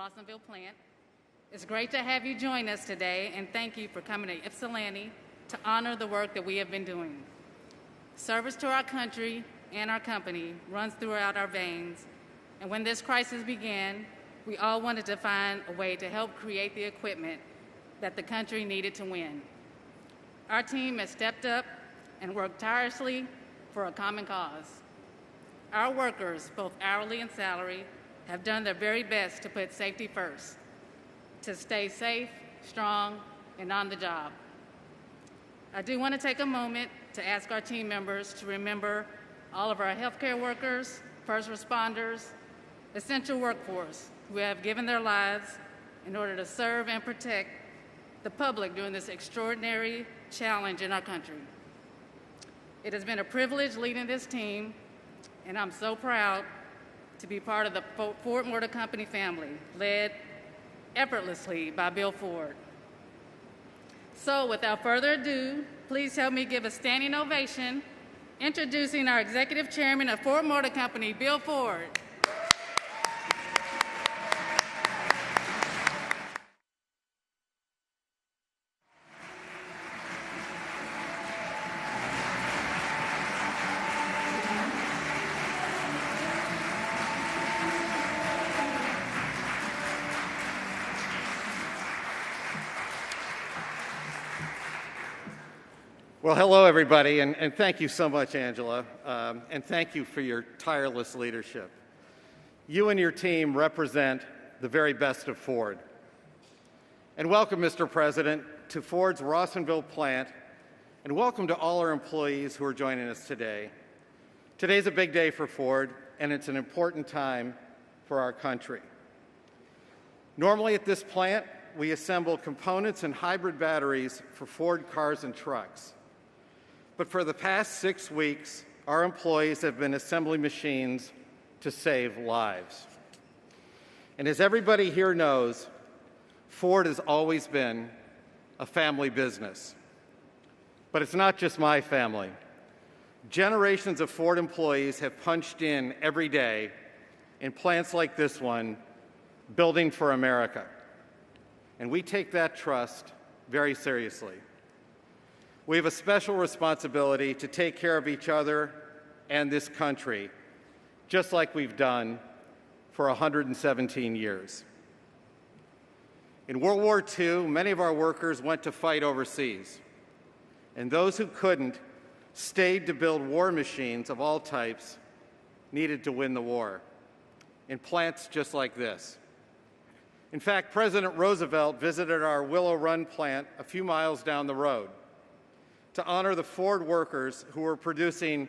Rawsonville plant. It's great to have you join us today, and thank you for coming to Ypsilanti to honor the work that we have been doing. Service to our country and our company runs throughout our veins, and when this crisis began, we all wanted to find a way to help create the equipment that the country needed to win. Our team has stepped up and worked tirelessly for a common cause. Our workers, both hourly and salary, have done their very best to put safety first, to stay safe, strong, and on the job. I do want to take a moment to ask our team members to remember all of our healthcare workers, first responders, essential workforce who have given their lives in order to serve and protect the public during this extraordinary challenge in our country. It has been a privilege leading this team, and I'm so proud to be part of the Ford Motor Company family, led effortlessly by Bill Ford. So without further ado, please help me give a standing ovation introducing our Executive Chairman of Ford Motor Company, Bill Ford. Well, hello, everybody, and thank you so much, Angela, and thank you for your tireless leadership. You and your team represent the very best of Ford. And welcome, Mr. President, to Ford's Rawsonville plant, and welcome to all our employees who are joining us today. Today's a big day for Ford, and it's an important time for our country. Normally at this plant, we assemble components and hybrid batteries for Ford cars and trucks. But for the past 6 weeks, our employees have been assembling machines to save lives. And as everybody here knows, Ford has always been a family business. But it's not just my family. Generations of Ford employees have punched in every day in plants like this one, building for America. And we take that trust very seriously. We have a special responsibility to take care of each other and this country, just like we've done for 117 years. In World War II, many of our workers went to fight overseas, and those who couldn't stayed to build war machines of all types needed to win the war, in plants just like this. In fact, President Roosevelt visited our Willow Run plant a few miles down the road to honor the Ford workers who were producing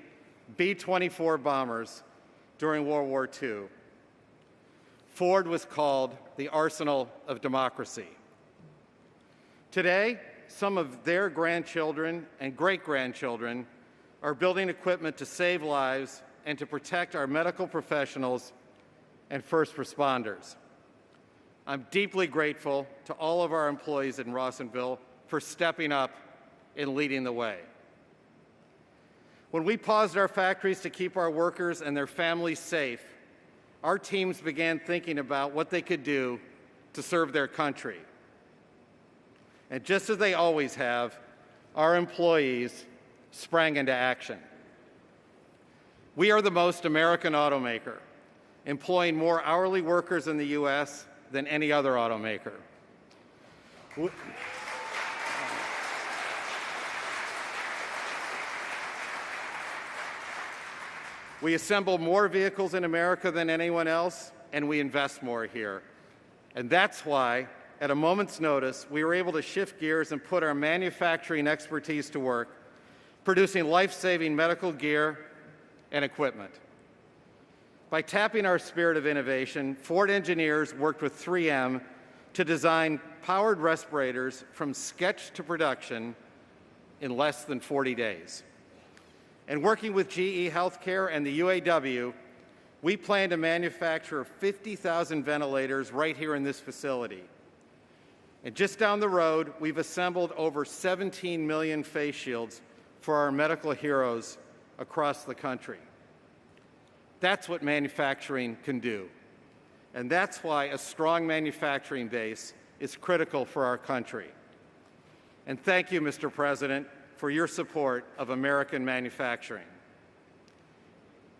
B-24 bombers during World War II. Ford was called the arsenal of democracy. Today, some of their grandchildren and great-grandchildren are building equipment to save lives and to protect our medical professionals and first responders. I'm deeply grateful to all of our employees in Rawsonville for stepping up and leading the way. When we paused our factories to keep our workers and their families safe, our teams began thinking about what they could do to serve their country. And just as they always have, our employees sprang into action. We are the most American automaker, employing more hourly workers in the U.S. than any other automaker. We assemble more vehicles in America than anyone else, and we invest more here. And that's why, at a moment's notice, we were able to shift gears and put our manufacturing expertise to work, producing life-saving medical gear and equipment. By tapping our spirit of innovation, Ford engineers worked with 3M to design powered respirators from sketch to production in less than 40 days. And working with GE Healthcare and the UAW, we plan to manufacture 50,000 ventilators right here in this facility. And just down the road, we've assembled over 17 million face shields for our medical heroes across the country. That's what manufacturing can do. And that's why a strong manufacturing base is critical for our country. And thank you, Mr. President, for your support of American manufacturing.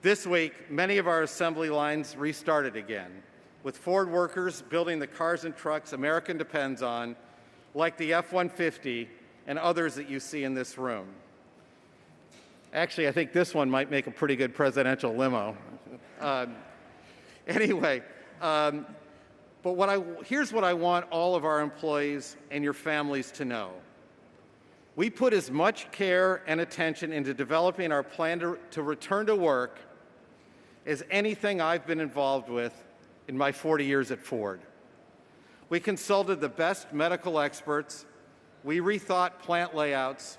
This week, many of our assembly lines restarted again, with Ford workers building the cars and trucks America depends on, like the F-150 and others that you see in this room. Actually, I think this one might make a pretty good presidential limo. Anyway, but here's what I want all of our employees and your families to know. We put as much care and attention into developing our plan to return to work as anything I've been involved with in my 40 years at Ford. We consulted the best medical experts, we rethought plant layouts,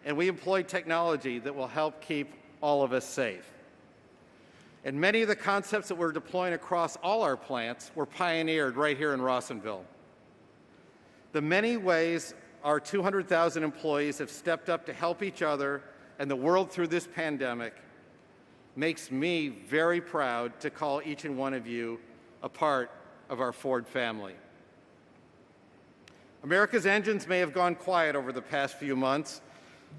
and we employed technology that will help keep all of us safe. And many of the concepts that we're deploying across all our plants were pioneered right here in Rawsonville. The many ways our 200,000 employees have stepped up to help each other and the world through this pandemic makes me very proud to call each and one of you a part of our Ford family. America's engines may have gone quiet over the past few months,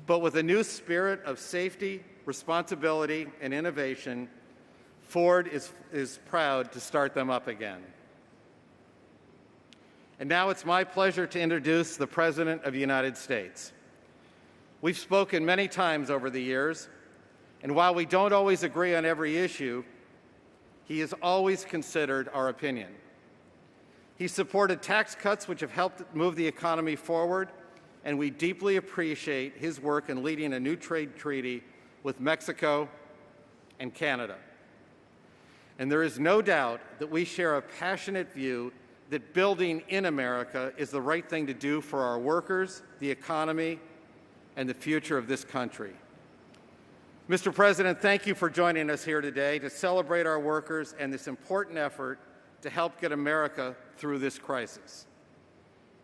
but with a new spirit of safety, responsibility, and innovation, Ford is proud to start them up again. And now it's my pleasure to introduce the President of the United States. We've spoken many times over the years, and while we don't always agree on every issue, he has always considered our opinion. He supported tax cuts which have helped move the economy forward, and we deeply appreciate his work in leading a new trade treaty with Mexico and Canada. And there is no doubt that we share a passionate view that building in America is the right thing to do for our workers, the economy, and the future of this country. Mr. President, thank you for joining us here today to celebrate our workers and this important effort to help get America through this crisis.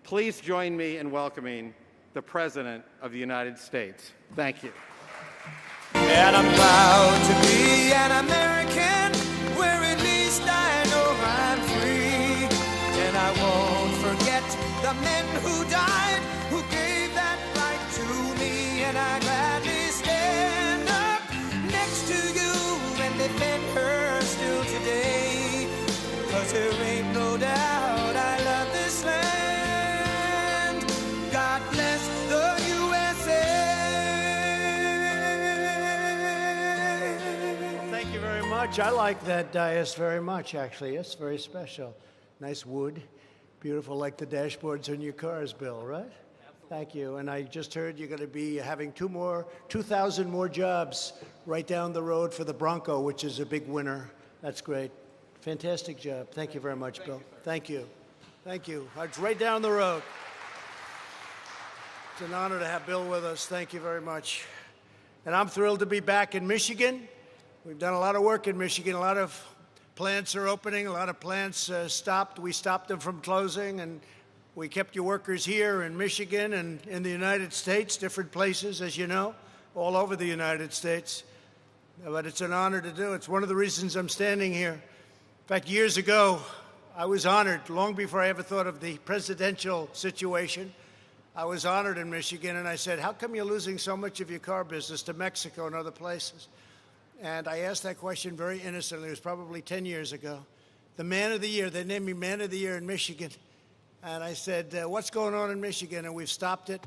Please join me in welcoming the President of the United States. Thank you. And I'm proud to be an American, where at least I know I'm free. And I won't forget the men who died, who gave that right to me. And I gladly stand up next to you and defend her still today. 'Cause there ain't no doubt I love this land. God bless the USA. Well, thank you very much. I like that dais very much, actually. It's very special. Nice wood. Beautiful, like the dashboards on your cars, Bill, right? Absolutely. Thank you. And I just heard you're going to be having 2,000 more jobs right down the road for the Bronco, which is a big winner. That's great. Fantastic job. Thank you very much, Bill. Thank you. Thank you. It's right down the road. It's an honor to have Bill with us. Thank you very much. And I'm thrilled to be back in Michigan. We've done a lot of work in Michigan. A lot of plants are opening. A lot of plants stopped. We stopped them from closing, and we kept your workers here in Michigan and in the United States, different places, as you know, all over the United States. But it's an honor to do. It's one of the reasons I'm standing here. In fact, years ago, I was honored, long before I ever thought of the presidential situation. I was honored in Michigan, and I said, how come you're losing so much of your car business to Mexico and other places? And I asked that question very innocently. It was probably 10 years ago. The Man of the Year, they named me Man of the Year in Michigan. And I said, what's going on in Michigan? And we've stopped it.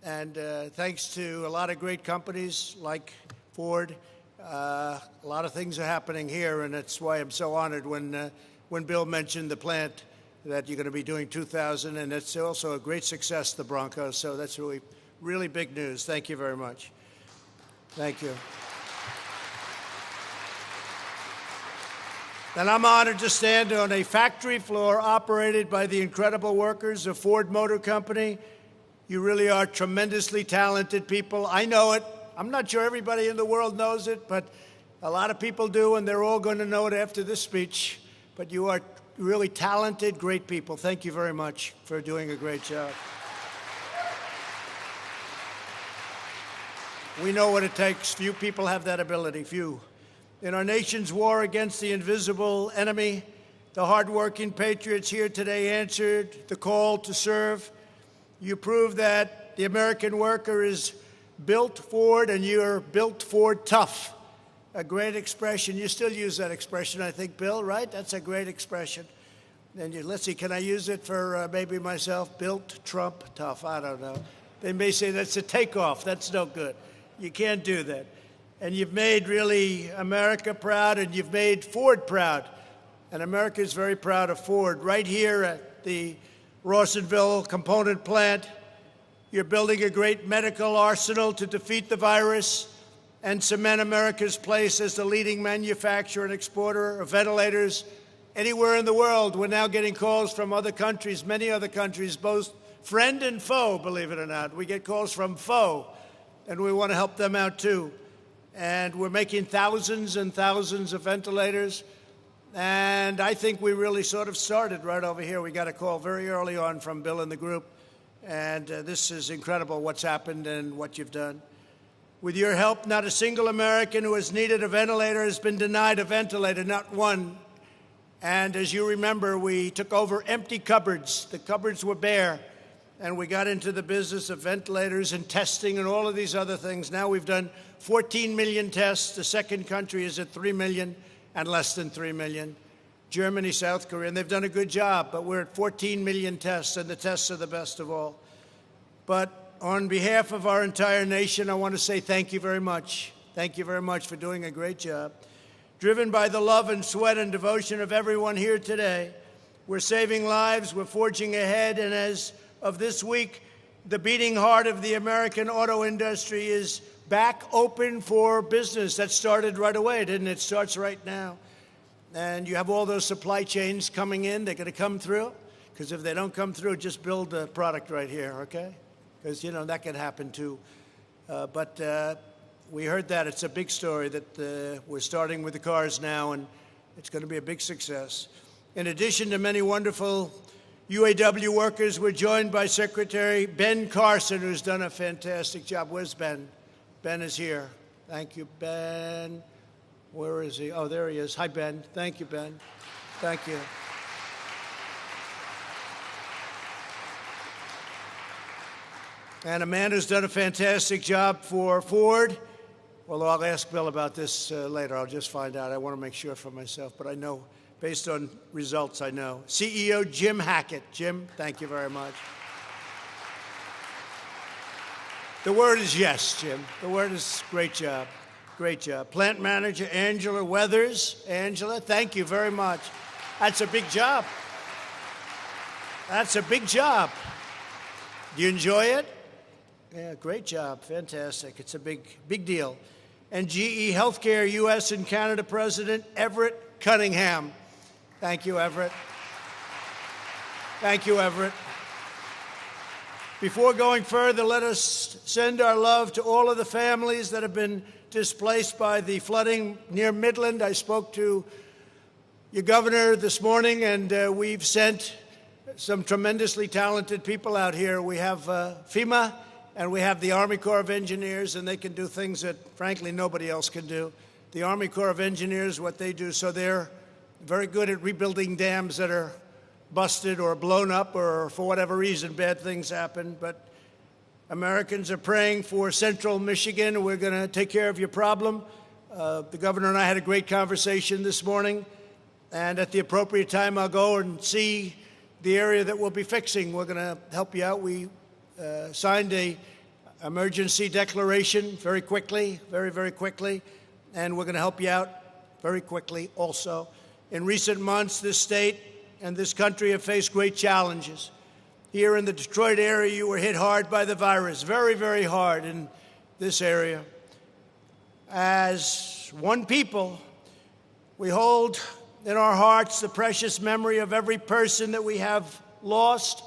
And thanks to a lot of great companies like Ford, a lot of things are happening here, and that's why I'm so honored when Bill mentioned the plant that you're going to be doing 2,000, and it's also a great success, the Bronco. So that's really, really big news. Thank you very much. Thank you. And I'm honored to stand on a factory floor operated by the incredible workers of Ford Motor Company. You really are tremendously talented people. I know it. I'm not sure everybody in the world knows it, but a lot of people do, and they're all going to know it after this speech. But you are really talented, great people. Thank you very much for doing a great job. We know what it takes. Few people have that ability, few. In our nation's war against the invisible enemy, The hardworking patriots here today answered the call to serve. You proved that the American worker is built Ford, and you're built Ford tough. A great expression. You still use that expression, I think, Bill, right? That's a great expression. And let's see, can I use it for maybe myself? Built Trump tough. I don't know. They may say that's a takeoff. That's no good. You can't do that. And you've made really America proud, and you've made Ford proud. And America is very proud of Ford. Right here at the Rawsonville component plant, you're building a great medical arsenal to defeat the virus and cement America's place as the leading manufacturer and exporter of ventilators anywhere in the world. We're now getting calls from other countries, many other countries, both friend and foe, believe it or not. We get calls from foe, and we want to help them out too. And we're making thousands and thousands of ventilators. And I think we really sort of started right over here. We got a call very early on from Bill and the group. And this is incredible what's happened and what you've done. With your help, not a single American who has needed a ventilator has been denied a ventilator, not one. And as you remember, we took over empty cupboards. The cupboards were bare. And we got into the business of ventilators and testing and all of these other things. Now we've done 14 million tests. The second country is at 3 million and less than 3 million. Germany, South Korea, and they've done a good job, but we're at 14 million tests, and the tests are the best of all. But on behalf of our entire nation, I want to say thank you very much. Thank you very much for doing a great job. Driven by the love and sweat and devotion of everyone here today, we're saving lives, we're forging ahead, and as of this week, the beating heart of the American auto industry is back open for business. That started right away, didn't it? It starts right now. And you have all those supply chains coming in. They're going to come through. Because if they don't come through, just build the product right here, okay? Because, you know, that can happen too. But we heard that. It's a big story that we're starting with the cars now, and it's going to be a big success. In addition to many wonderful UAW workers, we're joined by Secretary Ben Carson, who's done a fantastic job. Where's Ben? Ben is here. Thank you, Ben. Where is he? Oh, there he is. Hi, Ben. Thank you, Ben. Thank you. And a man who's done a fantastic job for Ford. Well, I'll ask Bill about this later. I'll just find out. I want to make sure for myself, but I know, based on results, I know. CEO Jim Hackett. Jim, thank you very much. The word is yes, Jim. The word is great job. Great job. Plant manager Angela Weathers. Angela, thank you very much. That's a big job. That's a big job. Do you enjoy it? Yeah, great job. Fantastic. It's a big deal. And GE Healthcare U.S. and Canada President Everett Cunningham. Thank you, Everett. Thank you, Everett. Before going further, let us send our love to all of the families that have been displaced by the flooding near Midland. I spoke to your governor this morning, and we've sent some tremendously talented people out here. We have FEMA, and we have the Army Corps of Engineers, and they can do things that, frankly, nobody else can do. The Army Corps of Engineers, what they do, so they're very good at rebuilding dams that are busted or blown up or for whatever reason bad things happen. But Americans are praying for central Michigan. We're going to take care of your problem. The governor and I had a great conversation this morning, and at the appropriate time I'll go and see the area that we'll be fixing. We're going to help you out. We signed a emergency declaration very quickly, very quickly, and we're going to help you out very quickly also. In recent months, this state and this country have faced great challenges. Here in the Detroit area, you were hit hard by the virus, very hard in this area. As one people, we hold in our hearts the precious memory of every person that we have lost,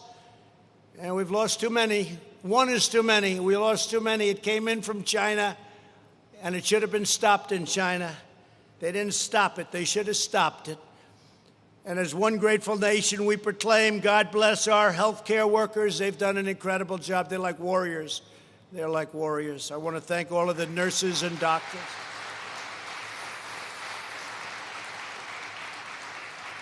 and we've lost too many. One is too many. We lost too many. It came in from China, and it should have been stopped in China. They didn't stop it. They should have stopped it. And as one grateful nation, we proclaim, God bless our healthcare workers. They've done an incredible job. They're like warriors. They're like warriors. I want to thank all of the nurses and doctors.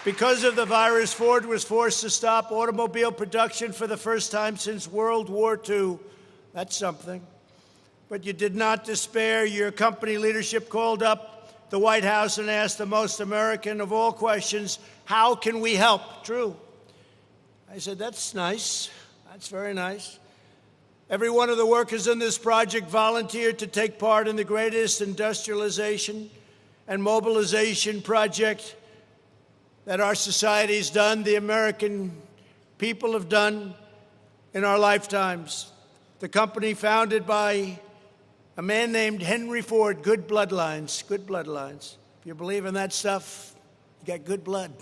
Because of the virus, Ford was forced to stop automobile production for the first time since World War II. That's something. But you did not despair. Your company leadership called up the White House and asked the most American of all questions, how can we help? True. I said, that's nice. That's very nice. Every one of the workers in this project volunteered to take part in the greatest industrialization and mobilization project that our society's done, the American people have done in our lifetimes. The company founded by a man named Henry Ford, good bloodlines, good bloodlines. If you believe in that stuff, you got good blood.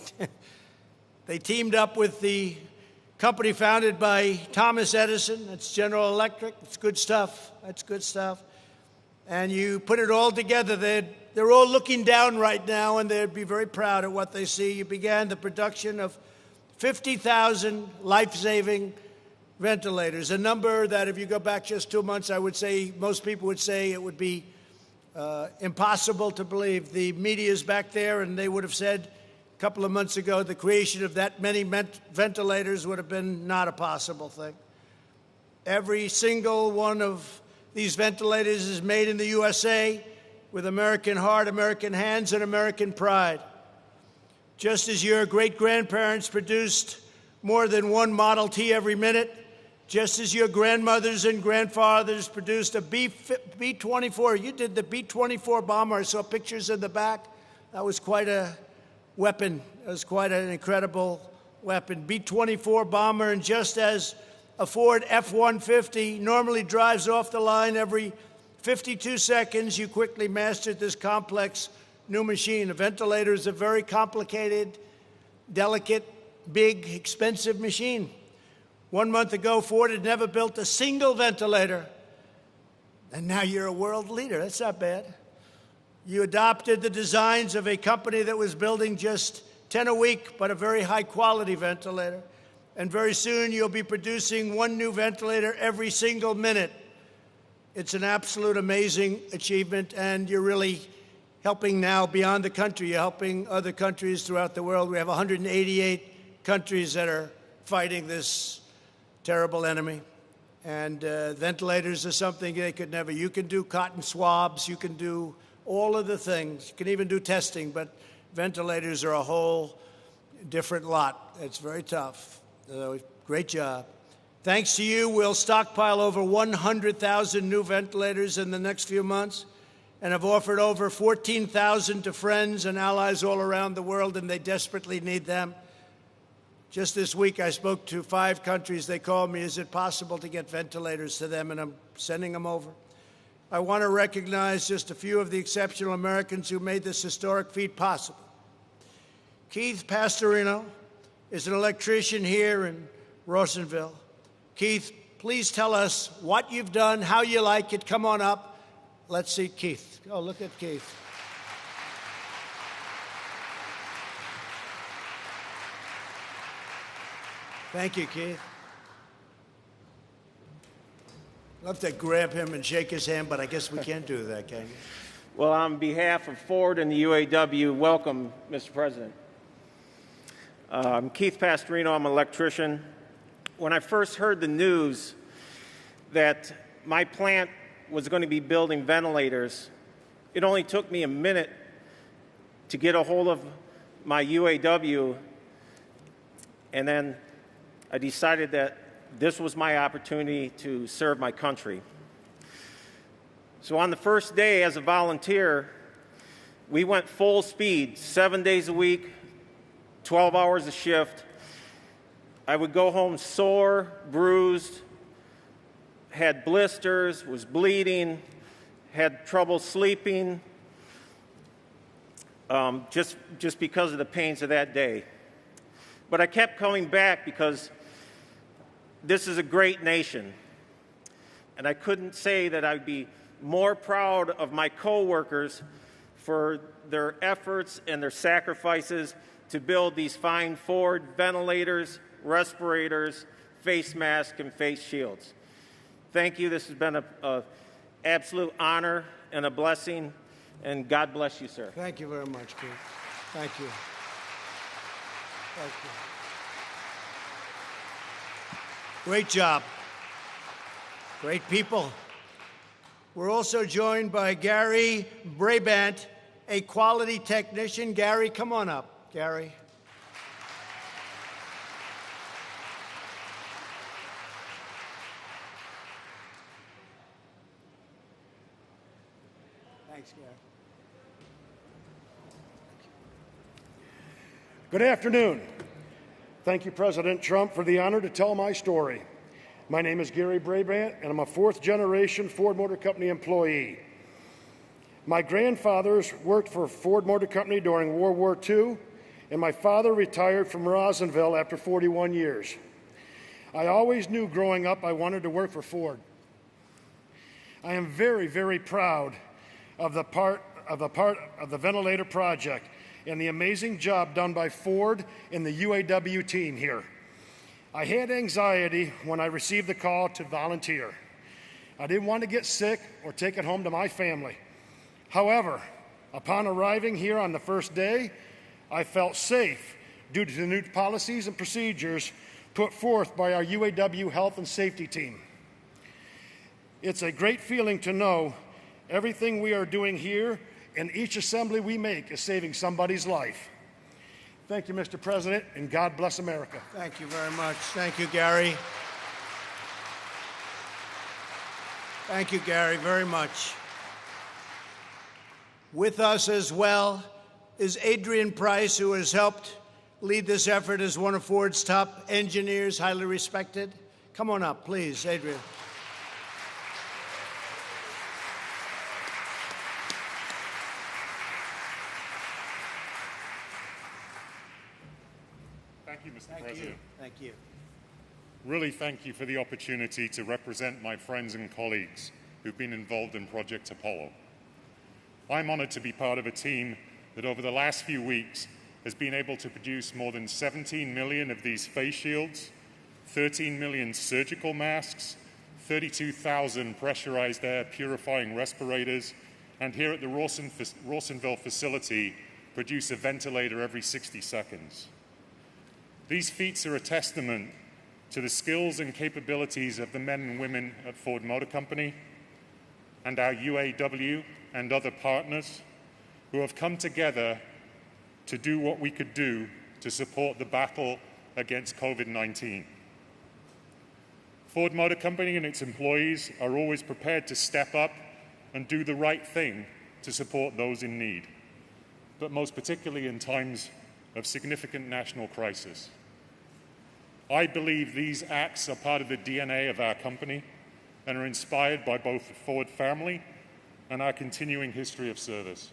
They teamed up with the company founded by Thomas Edison. That's General Electric. It's good stuff. That's good stuff. And you put it all together. They're all looking down right now, and they'd be very proud of what they see. You began the production of 50,000 life-saving ventilators, a number that if you go back just 2 months, I would say most people would say it would be impossible to believe. The media's back there, and they would have said a couple of months ago the creation of that many ventilators would have been not a possible thing. Every single one of these ventilators is made in the USA with American heart, American hands, and American pride. Just as your great-grandparents produced more than one Model T every minute, just as your grandmothers and grandfathers produced a B-24. You did the B-24 bomber. I saw pictures in the back. That was quite a weapon. It was quite an incredible weapon. B-24 bomber, and just as a Ford F-150 normally drives off the line every 52 seconds, you quickly mastered this complex new machine. A ventilator is a very complicated, delicate, big, expensive machine. 1 month ago, Ford had never built a single ventilator. And now you're a world leader. That's not bad. You adopted the designs of a company that was building just 10 a week, but a very high-quality ventilator. And very soon, you'll be producing one new ventilator every single minute. It's an absolute amazing achievement, and you're really helping now beyond the country. You're helping other countries throughout the world. We have 188 countries that are fighting this terrible enemy. And ventilators are something they could never. You can do cotton swabs. You can do all of the things. You can even do testing, but ventilators are a whole different lot. It's very tough. Great job. Thanks to you, we'll stockpile over 100,000 new ventilators in the next few months and have offered over 14,000 to friends and allies all around the world, and they desperately need them. Just this week, I spoke to 5 countries. They called me, is it possible to get ventilators to them? And I'm sending them over. I want to recognize just a few of the exceptional Americans who made this historic feat possible. Keith Pastorino is an electrician here in Rawsonville. Keith, please tell us what you've done, how you like it. Come on up. Let's see Keith. Oh, look at Keith. Thank you, Keith. I'd love to grab him and shake his hand, but I guess we can't do that, can you? Well, on behalf of Ford and the UAW, welcome, Mr. President. I'm Keith Pastorino. I'm an electrician. When I first heard the news that my plant was going to be building ventilators, it only took me a minute to get a hold of my UAW, and then I decided that this was my opportunity to serve my country. So on the first day as a volunteer, we went full speed, 7 days a week, 12 hours a shift. I would go home sore, bruised, had blisters, was bleeding, had trouble sleeping, just because of the pains of that day. But I kept coming back because this is a great nation. And I couldn't say that I'd be more proud of my coworkers for their efforts and their sacrifices to build these fine Ford ventilators, respirators, face masks, and face shields. Thank you. This has been an absolute honor and a blessing, and God bless you, sir. Thank you very much, Keith. Thank you. Thank you. Great job. Great people. We're also joined by Gary Brabant, a quality technician. Gary, come on up. Gary. Thanks, Gary. Good afternoon. Thank you, President Trump, for the honor to tell my story. My name is Gary Brabant, and I'm a fourth-generation Ford Motor Company employee. My grandfathers worked for Ford Motor Company during World War II, and my father retired from Rawsonville after 41 years. I always knew growing up I wanted to work for Ford. I am very, very proud of the part of the ventilator project and the amazing job done by Ford and the UAW team here. I had anxiety when I received the call to volunteer. I didn't want to get sick or take it home to my family. However, upon arriving here on the first day, I felt safe due to the new policies and procedures put forth by our UAW health and safety team. It's a great feeling to know everything we are doing here and each assembly we make is saving somebody's life. Thank you, Mr. President, and God bless America. Thank you very much. Thank you, Gary. Thank you, Gary, very much. With us as well is Adrian Price, who has helped lead this effort as one of Ford's top engineers, highly respected. Come on up, please, Adrian. Thank you, Mr. President. Thank you. Really thank you for the opportunity to represent my friends and colleagues who've been involved in Project Apollo. I'm honored to be part of a team that over the last few weeks has been able to produce more than 17 million of these face shields, 13 million surgical masks, 32,000 pressurized air purifying respirators, and here at the Rawsonville facility, produce a ventilator every 60 seconds. These feats are a testament to the skills and capabilities of the men and women at Ford Motor Company and our UAW and other partners who have come together to do what we could do to support the battle against COVID-19. Ford Motor Company and its employees are always prepared to step up and do the right thing to support those in need, but most particularly in times of significant national crisis. I believe these acts are part of the DNA of our company and are inspired by both the Ford family and our continuing history of service.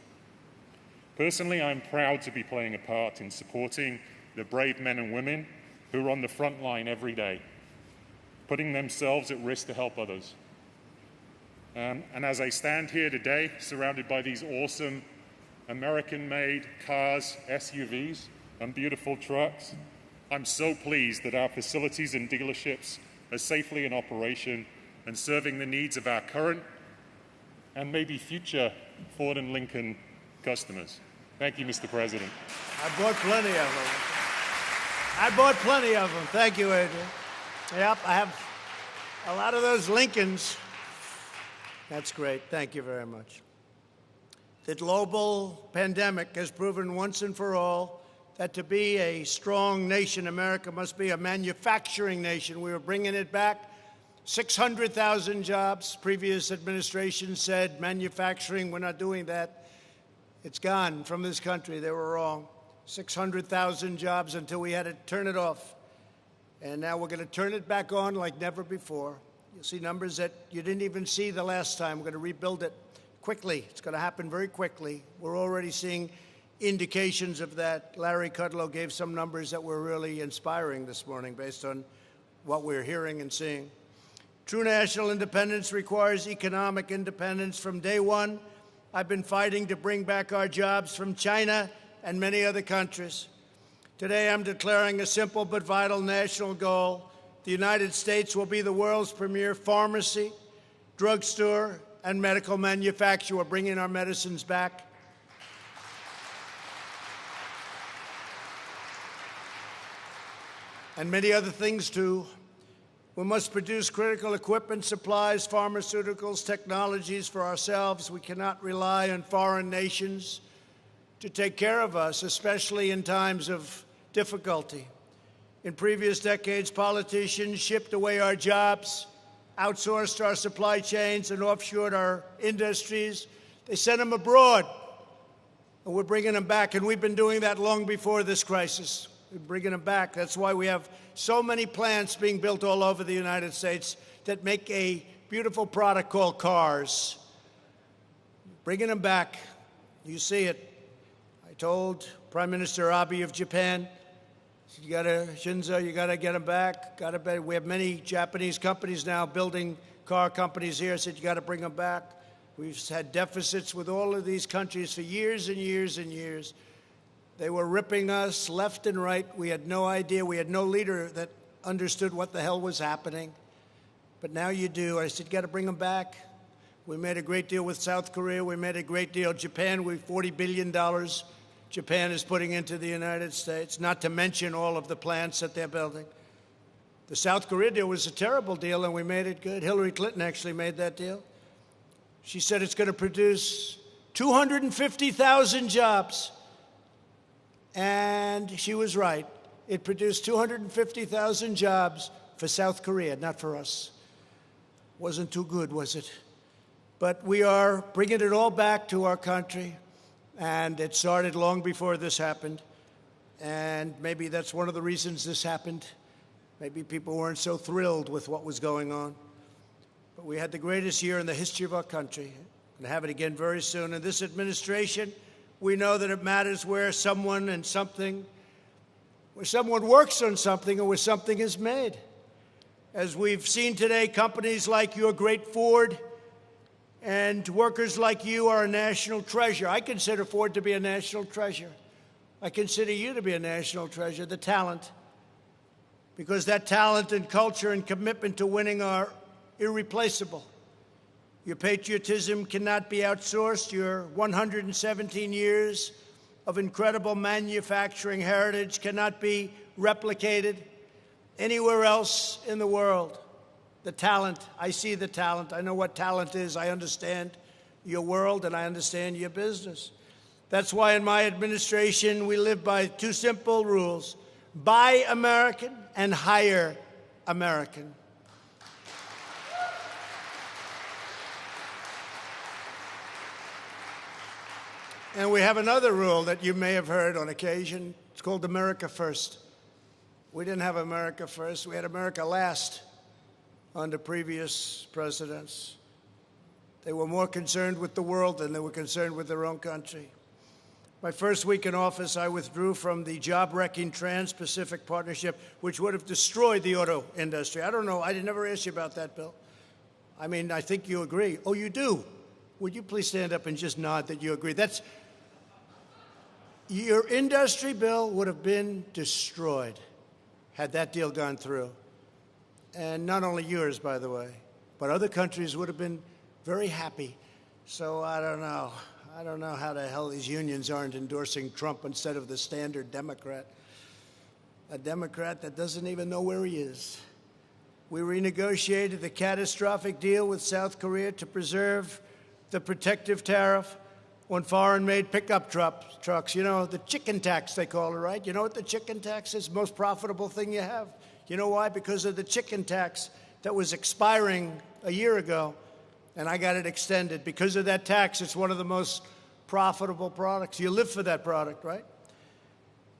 Personally, I'm proud to be playing a part in supporting the brave men and women who are on the front line every day, putting themselves at risk to help others. And as I stand here today, surrounded by these awesome American-made cars, SUVs, and beautiful trucks, I'm so pleased that our facilities and dealerships are safely in operation and serving the needs of our current and maybe future Ford and Lincoln customers. Thank you, Mr. President. I bought plenty of them. Thank you, Adrian. Yep, I have a lot of those Lincolns. That's great. Thank you very much. The global pandemic has proven once and for all that to be a strong nation, America must be a manufacturing nation. We were bringing it back. 600,000 jobs. Previous administration said manufacturing, we're not doing that. It's gone from this country. They were wrong. 600,000 jobs until we had to turn it off. And now we're going to turn it back on like never before. You'll see numbers that you didn't even see the last time. We're going to rebuild it quickly. It's going to happen very quickly. We're already seeing indications of that. Larry Kudlow gave some numbers that were really inspiring this morning based on what we're hearing and seeing. True national independence requires economic independence. From day one, I've been fighting to bring back our jobs from China and many other countries. Today, I'm declaring a simple but vital national goal. The United States will be the world's premier pharmacy, drugstore, and medical manufacturer. We're bringing our medicines back. and many other things too. We must produce critical equipment, supplies, pharmaceuticals, technologies for ourselves. We cannot rely on foreign nations to take care of us, especially in times of difficulty. In previous decades, politicians shipped away our jobs, outsourced our supply chains, and offshored our industries. They sent them abroad, and we're bringing them back, and we've been doing that long before this crisis. We're bringing them back. That's why we have so many plants being built all over the United States that make a beautiful product called cars. Bringing them back. You see it. I told Prime Minister Abe of Japan, Shinzo, you got to get them back. We have many Japanese companies now building car companies here. I said, you got to bring them back. We've had deficits with all of these countries for years and years and years. They were ripping us left and right. We had no idea. We had no leader that understood what the hell was happening. But now you do. I said, you got to bring them back. We made a great deal with South Korea. We made a great deal. Japan, $40 billion Japan is putting into the United States, not to mention all of the plants that they're building. The South Korea deal was a terrible deal, and we made it good. Hillary Clinton actually made that deal. She said it's going to produce 250,000 jobs. And she was right. It produced 250,000 jobs for South Korea, not for us. Wasn't too good, was it? But we are bringing it all back to our country, and it started long before this happened. And maybe that's one of the reasons this happened. Maybe people weren't so thrilled with what was going on. But we had the greatest year in the history of our country. We're going to have it again very soon. And this administration, we know that it matters where someone works on something and where something is made. As we've seen today, companies like your great Ford and workers like you are a national treasure. I consider Ford to be a national treasure. I consider you to be a national treasure, the talent. Because that talent and culture and commitment to winning are irreplaceable. Your patriotism cannot be outsourced. Your 117 years of incredible manufacturing heritage cannot be replicated anywhere else in the world. The talent, I see the talent. I know what talent is. I understand your world and I understand your business. That's why in my administration we live by two simple rules: buy American and hire American. And we have another rule that you may have heard on occasion. It's called America First. We didn't have America first. We had America last under previous presidents. They were more concerned with the world than they were concerned with their own country. My first week in office, I withdrew from the job-wrecking Trans-Pacific Partnership, which would have destroyed the auto industry. I don't know. I never asked you about that, Bill. I mean, I think you agree. Oh, you do? Would you please stand up and just nod that you agree? Your industry, Bill, would have been destroyed had that deal gone through. And not only yours, by the way, but other countries would have been very happy. So I don't know. I don't know how the hell these unions aren't endorsing Trump instead of the standard Democrat. A Democrat that doesn't even know where he is. We renegotiated the catastrophic deal with South Korea to preserve the protective tariff on foreign-made pickup trucks. You know, the chicken tax, they call it, right? You know what the chicken tax is? The most profitable thing you have. You know why? Because of the chicken tax that was expiring a year ago, and I got it extended. Because of that tax, it's one of the most profitable products. You live for that product, right?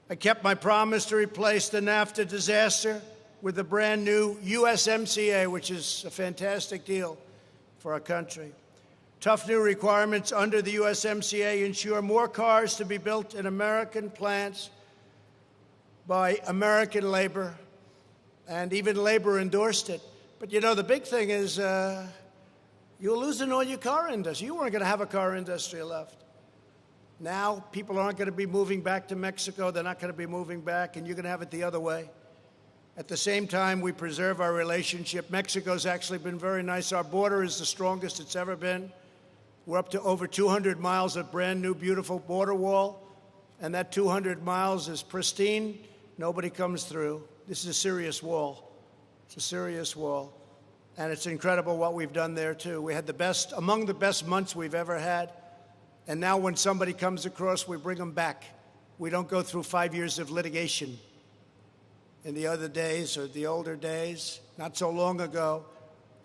I kept my promise to replace the NAFTA disaster with a brand new USMCA, which is a fantastic deal for our country. Tough new requirements under the USMCA ensure more cars to be built in American plants by American labor, and even labor endorsed it. But, you know, the big thing is you're losing all your car industry. You weren't going to have a car industry left. Now people aren't going to be moving back to Mexico. They're not going to be moving back, and you're going to have it the other way. At the same time, we preserve our relationship. Mexico's actually been very nice. Our border is the strongest it's ever been. We're up to over 200 miles of brand new, beautiful border wall, and that 200 miles is pristine. Nobody comes through. This is a serious wall. It's a serious wall. And it's incredible what we've done there, too. We had among the best months we've ever had. And now when somebody comes across, we bring them back. We don't go through 5 years of litigation. In the other days, or the older days, not so long ago,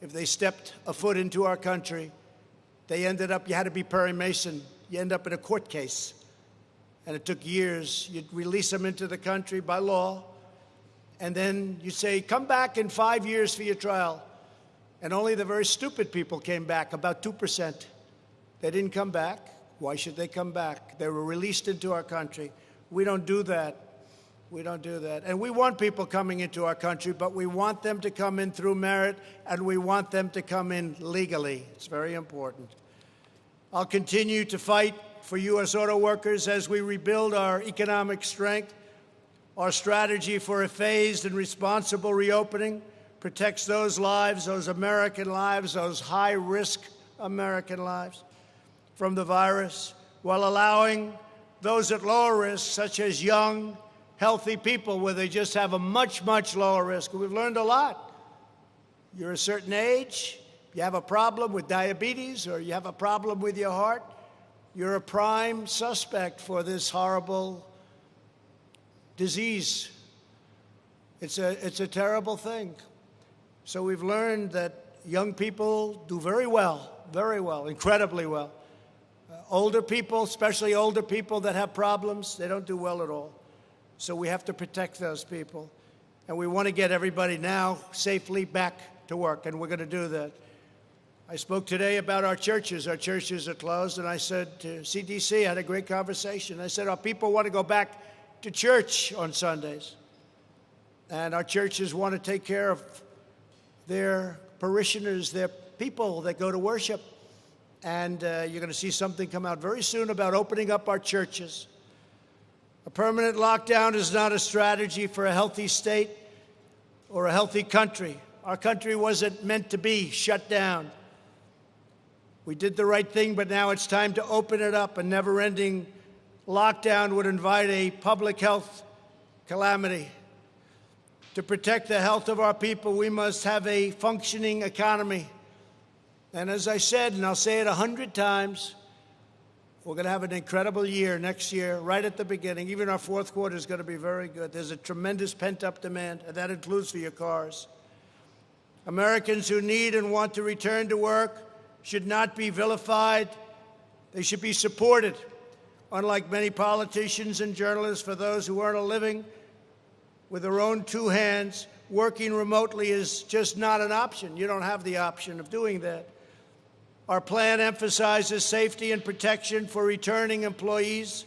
if they stepped a foot into our country, they ended up, you had to be Perry Mason, you end up in a court case. And it took years. You'd release them into the country by law, and then you say, come back in 5 years for your trial. And only the very stupid people came back, about 2%. They didn't come back. Why should they come back? They were released into our country. We don't do that. We don't do that. And we want people coming into our country, but we want them to come in through merit, and we want them to come in legally. It's very important. I'll continue to fight for U.S. auto workers as we rebuild our economic strength. Our strategy for a phased and responsible reopening protects those lives, those American lives, those high-risk American lives from the virus, while allowing those at lower risk, such as young, healthy people, where they just have a much, much lower risk. We've learned a lot. You're a certain age, you have a problem with diabetes, or you have a problem with your heart, you're a prime suspect for this horrible disease. It's a terrible thing. So we've learned that young people do very well, incredibly well. Older people, especially older people that have problems, they don't do well at all. So we have to protect those people. And we want to get everybody now safely back to work, and we're going to do that. I spoke today about our churches. Our churches are closed, and I said to CDC, I had a great conversation. I said, our people want to go back to church on Sundays. And our churches want to take care of their parishioners, their people that go to worship. And you're going to see something come out very soon about opening up our churches. A permanent lockdown is not a strategy for a healthy state or a healthy country. Our country wasn't meant to be shut down. We did the right thing, but now it's time to open it up. A never-ending lockdown would invite a public health calamity. To protect the health of our people, we must have a functioning economy. And as I said, and I'll say it 100 times, we're going to have an incredible year next year, right at the beginning. Even our fourth quarter is going to be very good. There's a tremendous pent-up demand, and that includes for your cars. Americans who need and want to return to work should not be vilified. They should be supported. Unlike many politicians and journalists, for those who earn a living with their own two hands, working remotely is just not an option. You don't have the option of doing that. Our plan emphasizes safety and protection for returning employees.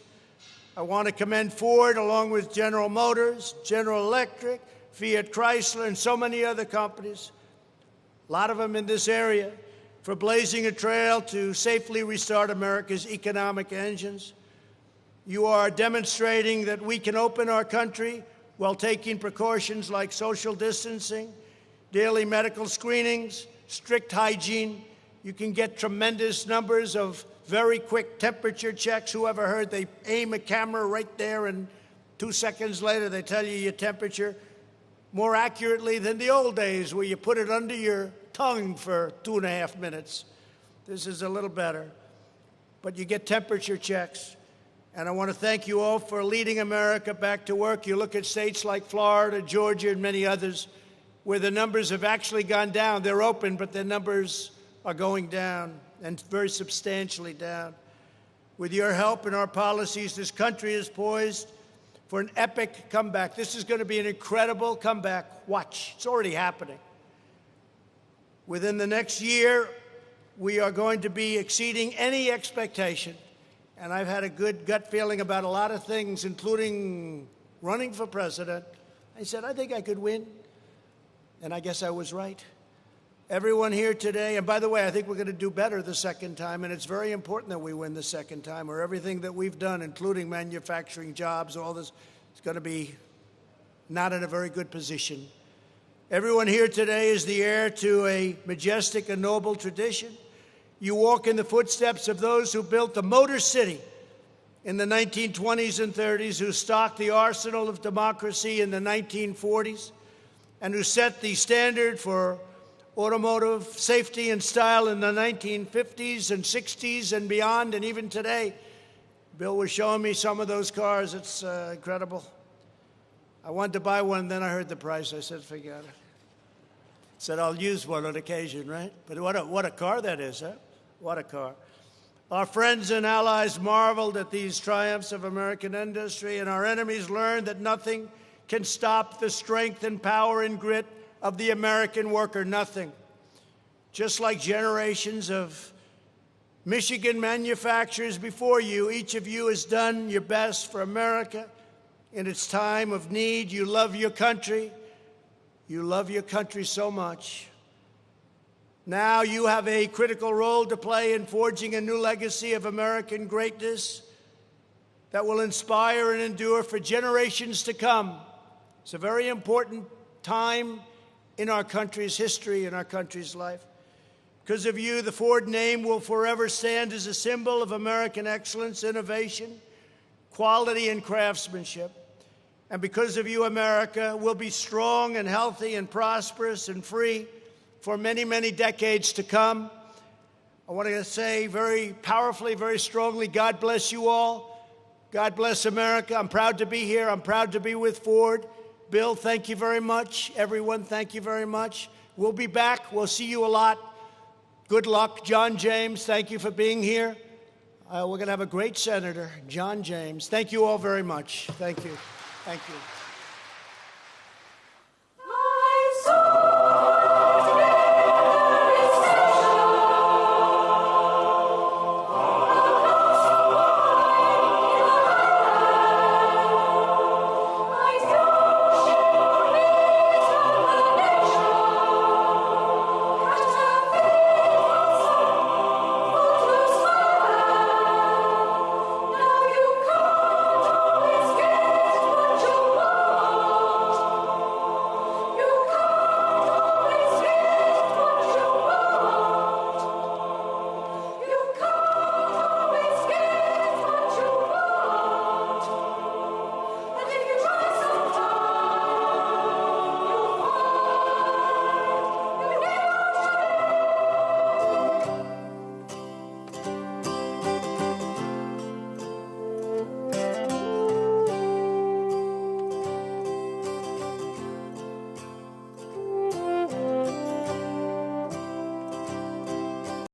I want to commend Ford, along with General Motors, General Electric, Fiat Chrysler, and so many other companies, a lot of them in this area, for blazing a trail to safely restart America's economic engines. You are demonstrating that we can open our country while taking precautions like social distancing, daily medical screenings, strict hygiene. You can get tremendous numbers of very quick temperature checks. Who ever heard they aim a camera right there and 2 seconds later they tell you your temperature more accurately than the old days where you put it under your tongue for 2.5 minutes. This is a little better. But you get temperature checks. And I want to thank you all for leading America back to work. You look at states like Florida, Georgia, and many others where the numbers have actually gone down. They're open, but their numbers are going down, and very substantially down. With your help and our policies, this country is poised for an epic comeback. This is going to be an incredible comeback. Watch. It's already happening. Within the next year, we are going to be exceeding any expectation. And I've had a good gut feeling about a lot of things, including running for president. I said, I think I could win. And I guess I was right. Everyone here today, and by the way, I think we're going to do better the second time, and it's very important that we win the second time, or everything that we've done, including manufacturing jobs, all this, is going to be not in a very good position. Everyone here today is the heir to a majestic and noble tradition. You walk in the footsteps of those who built the Motor City in the 1920s and 30s, who stocked the arsenal of democracy in the 1940s, and who set the standard for automotive safety and style in the 1950s and 60s and beyond, and even today. Bill was showing me some of those cars. It's incredible. I wanted to buy one, then I heard the price. I said, forget it. Said, I'll use one on occasion, right? But what a car that is, huh? What a car. Our friends and allies marveled at these triumphs of American industry, and our enemies learned that nothing can stop the strength and power and grit of the American worker, nothing. Just like generations of Michigan manufacturers before you, each of you has done your best for America in its time of need. You love your country. You love your country so much. Now you have a critical role to play in forging a new legacy of American greatness that will inspire and endure for generations to come. It's a very important time in our country's history, in our country's life. Because of you, the Ford name will forever stand as a symbol of American excellence, innovation, quality, and craftsmanship. And because of you, America will be strong and healthy and prosperous and free for many, many decades to come. I want to say very powerfully, very strongly, God bless you all. God bless America. I'm proud to be here. I'm proud to be with Ford. Bill, thank you very much. Everyone, thank you very much. We'll be back. We'll see you a lot. Good luck. John James, thank you for being here. We're going to have a great senator, John James. Thank you all very much. Thank you. Thank you.